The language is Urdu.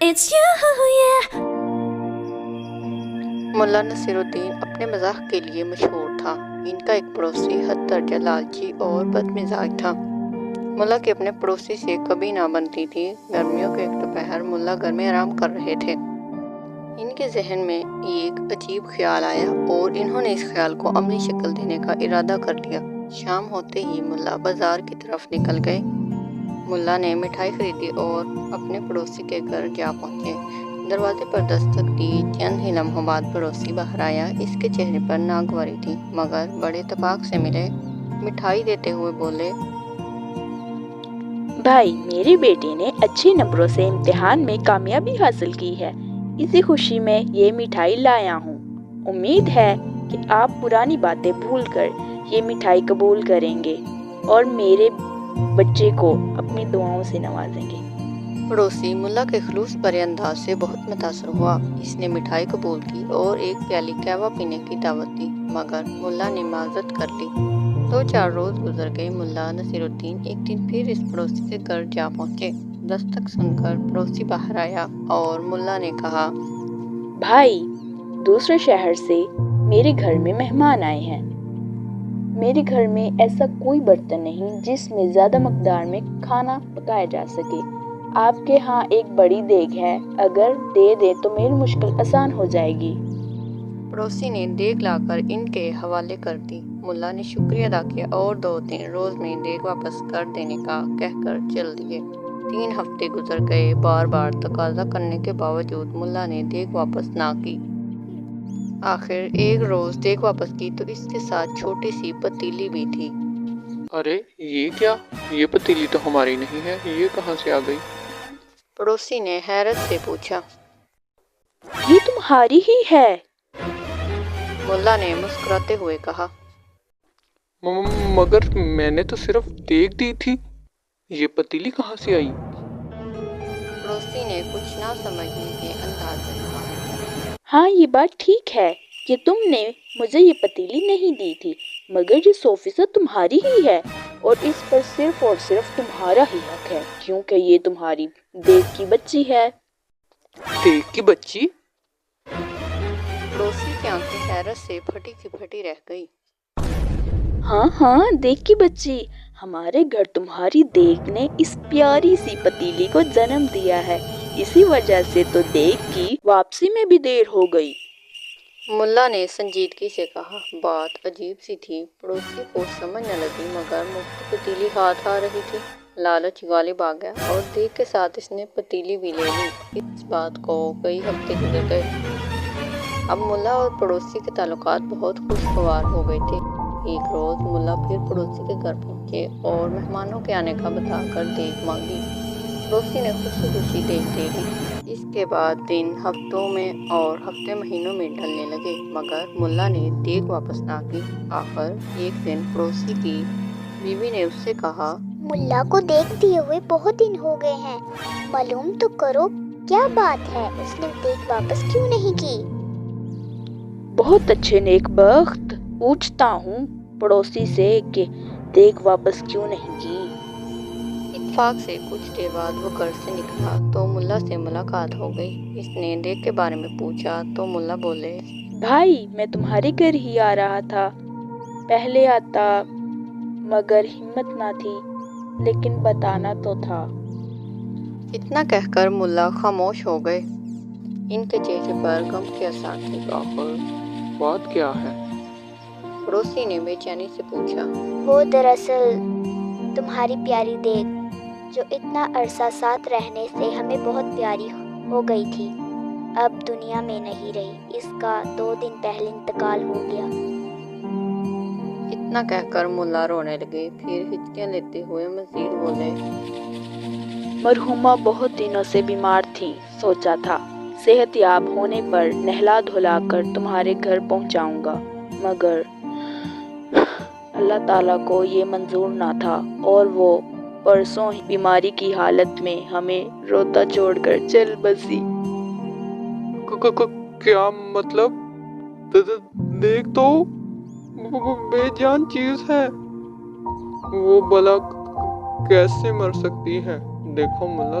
it's you, yeah. ملا نصیر الدین اپنے مزاح کے لیے مشہور تھا۔ ان کا ایک پڑوسی حد درجہ لالچی اور بد مزاج تھا۔ ملا کے اپنے پڑوسی سے کبھی نہ بنتی تھی۔ گرمیوں کے ایک دوپہر ملا گھر میں آرام کر رہے تھے۔ ان کے ذہن میں ایک عجیب خیال آیا اور انہوں نے اس خیال کو عملی شکل دینے کا ارادہ کر لیا۔ شام ہوتے ہی ملا بازار کی طرف نکل گئے۔ ملا نے مٹھائی خریدی اور اپنے پڑوسی کے گھر جا پہنچے۔ دروازے پر دستک دی۔ چند ہی لمحوں بعد پڑوسی باہر آیا۔ اس کے چہرے پر ناگواری تھی مگر بڑے اتفاق سے ملے۔ مٹھائی دیتے ہوئے بولے، بھائی، میری بیٹی نے اچھے نمبروں سے امتحان میں کامیابی حاصل کی ہے، اسی خوشی میں یہ مٹھائی لایا ہوں۔ امید ہے کہ آپ پرانی باتیں بھول کر یہ مٹھائی قبول کریں گے اور میرے بچے کو اپنی دعاؤں سے نوازیں گے۔ پڑوسی ملا کے خلوص بھرے انداز سے بہت متاثر ہوا۔ اس نے مٹھائی قبول کی اور ایک پیالی قہوہ پینے کی دعوت دی مگر ملا نے معذرت کر لی۔ 2-4 روز گزر گئے۔ ملا نصیر الدین ایک دن پھر اس پڑوسی کے گھر جا پہنچے۔ دستک سن کر پڑوسی باہر آیا اور ملا نے کہا، بھائی، دوسرے شہر سے میرے گھر میں مہمان آئے ہیں۔ میرے گھر میں ایسا کوئی برتن نہیں جس میں زیادہ مقدار میں کھانا پکایا جا سکے۔ آپ کے ہاں ایک بڑی دیگ ہے، اگر دے دیں تو میری مشکل آسان ہو جائے گی۔ پڑوسی نے دیگ لا کر ان کے حوالے کر دی۔ ملا نے شکریہ ادا کیا اور 2-3 روز میں دیگ واپس کر دینے کا کہہ کر چل دیے۔ 3 ہفتے گزر گئے۔ بار بار تقاضا کرنے کے باوجود ملا نے دیگ واپس نہ کی۔ آخر ایک روز دیگ واپس کی تو اس کے ساتھ چھوٹی سی پتیلی بھی تھی۔ ارے یہ کیا؟ یہ پتیلی تو ہماری نہیں ہے، یہ کہاں سے آ گئی؟ پڑوسی نے حیرت سے پوچھا۔ یہ تمہاری ہی ہے؟ ملا نے مسکراتے ہوئے کہا، مگر میں نے تو صرف دیگ دی تھی، یہ پتیلی کہاں سے آئی؟ پڑوسی نے کچھ نہ سمجھنے کے انداز میں کہا، ہاں، یہ بات ٹھیک ہے کہ تم نے مجھے یہ پتیلی نہیں دی تھی، مگر یہ 100% تمہاری ہی ہے اور اس پر صرف اور صرف تمہارا ہی حق ہے کیونکہ یہ تمہاری دیگ کی بچی ہے۔ دیگ کی بچی؟ پڑوسی کی آنکھیں حیرت سے پھٹی کی پھٹی رہ گئی۔ ہاں، دیگ کی بچی، ہمارے گھر تمہاری دیگ نے اس پیاری سی پتیلی کو جنم دیا ہے، اسی وجہ سے تو دیگ کی واپسی میں بھی دیر ہو گئی۔ ملا نے سنجیدگی سے کہا، بات عجیب سی تھی۔ پڑوسی کو سمجھ نہ لگی مگر مفت پتیلی ہاتھ آ رہی تھی۔ لالچ غالب آ گیا اور دیگ کے ساتھ اس نے پتیلی بھی لے لی۔ اس بات کو کئی ہفتے گزر گئے۔ اب ملا اور پڑوسی کے تعلقات بہت خوشگوار ہو گئے تھے۔ ایک روز ملا پھر پڑوسی کے گھر پہنچے اور مہمانوں کے آنے کا بتا کر دیگ مانگی۔ پڑوسی نے خوشی خوشی دیگ دے دی۔ اس کے بعد دن ہفتوں میں اور ہفتے مہینوں میں ڈلنے لگے مگر ملا نے دیگ واپس نہ کی۔ آخر ایک دن پڑوسی کی بیوی نے اس سے کہا، ملا کو دیگ دیے ہوئے بہت دن ہو گئے ہیں، معلوم تو کرو کیا بات ہے، اس نے دیگ واپس کیوں نہیں کی؟ بہت اچھے نیک بخت، پوچھتا ہوں پڑوسی سے کہ دیگ واپس کیوں نہیں کی۔ اتفاق سے کچھ دیر بعد وہ گھر سے نکلا تو ملا سے ملاقات ہو گئی۔ اس نے دیگ کے بارے میں پوچھا تو ملا بولے، بھائی، میں تمہارے گھر ہی آ رہا تھا، پہلے آتا مگر ہمت نہ تھی، لیکن بتانا تو تھا۔ اتنا کہہ کر ملا خاموش ہو گئے۔ ان کے چہرے پر غم کے اثرات تھے۔ آخر بات کیا ہے؟ پڑوسی نے بے چینی سے پوچھا۔ وہ دراصل تمہاری پیاری دیگ جو اتنا عرصہ ساتھ رہنے سے ہمیں بہت پیاری ہو گئی تھی، اب دنیا میں نہیں رہی، اس کا 2 دن پہلے انتقال ہو گیا۔ اتنا کہہ کر ملا رونے لگے، پھر ہچکیاں لیتے ہوئے مزید بولے، مرحومہ بہت دنوں سے بیمار تھی، سوچا تھا صحت یاب ہونے پر نہلا دھلا کر تمہارے گھر پہنچاؤں گا، مگر اللہ تعالیٰ کو یہ منظور نہ تھا اور وہ پرسوں ہی بیماری کی حالت میں ہمیں روتا چھوڑ کر چل بسی۔ کیا مطلب؟ دیگ تو بے جان چیز ہے، وہ بلا کیسے مر سکتی ہے؟ دیکھو ملا،